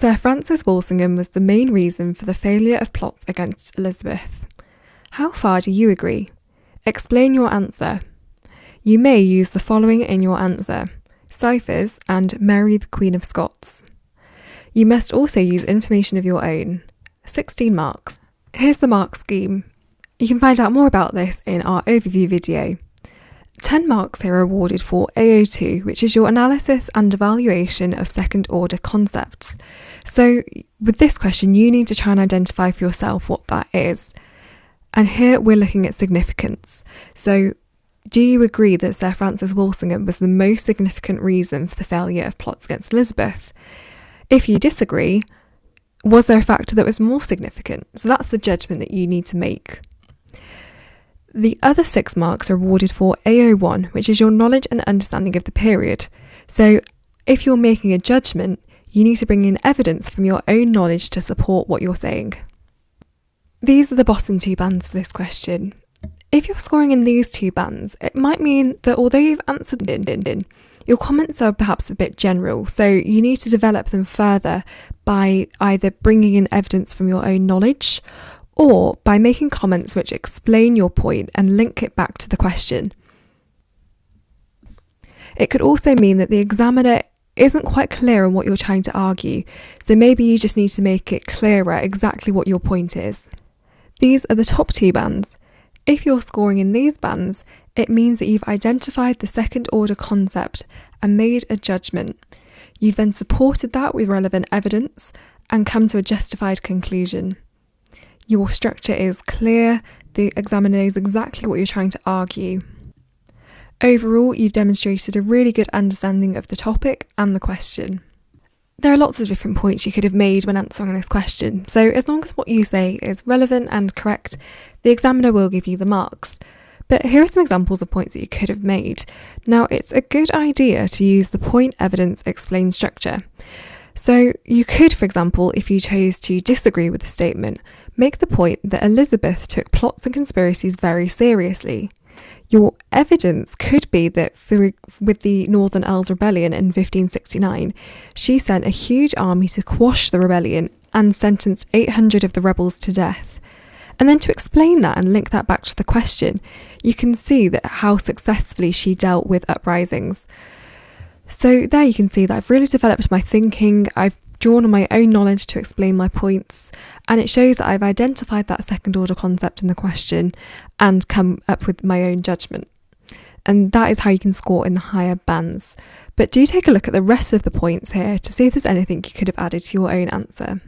Sir Francis Walsingham was the main reason for the failure of plots against Elizabeth. How far do you agree? Explain your answer. You may use the following in your answer: ciphers and Mary the Queen of Scots. You must also use information of your own. 16 marks. Here's the mark scheme. You can find out more about this in our overview video. 10 marks here are awarded for AO2, which is your analysis and evaluation of second order concepts. So with this question, you need to try and identify for yourself what that is. And here we're looking at significance. So do you agree that Sir Francis Walsingham was the most significant reason for the failure of plots against Elizabeth? If you disagree, was there a factor that was more significant? So that's the judgment that you need to make. The other 6 marks are awarded for AO1, which is your knowledge and understanding of the period. So if you're making a judgment, you need to bring in evidence from your own knowledge to support what you're saying. These are the bottom 2 bands for this question. If you're scoring in these 2 bands, it might mean that although you've answered your comments are perhaps a bit general, so you need to develop them further by either bringing in evidence from your own knowledge or by making comments which explain your point and link it back to the question. It could also mean that the examiner isn't quite clear on what you're trying to argue, so maybe you just need to make it clearer exactly what your point is. These are the top 2 bands. If you're scoring in these bands, it means that you've identified the second order concept and made a judgment. You've then supported that with relevant evidence and come to a justified conclusion. Your structure is clear, the examiner knows exactly what you're trying to argue. Overall, you've demonstrated a really good understanding of the topic and the question. There are lots of different points you could have made when answering this question, so as long as what you say is relevant and correct, the examiner will give you the marks. But here are some examples of points that you could have made. Now, it's a good idea to use the point, evidence, explain structure. So you could, for example, if you chose to disagree with the statement, make the point that Elizabeth took plots and conspiracies very seriously. Your evidence could be that with the Northern Earls Rebellion in 1569, she sent a huge army to quash the rebellion and sentenced 800 of the rebels to death. And then to explain that and link that back to the question, you can see that how successfully she dealt with uprisings. So there you can see that I've really developed my thinking, I've drawn on my own knowledge to explain my points, and it shows that I've identified that second order concept in the question and come up with my own judgment. And that is how you can score in the higher bands. But do take a look at the rest of the points here to see if there's anything you could have added to your own answer.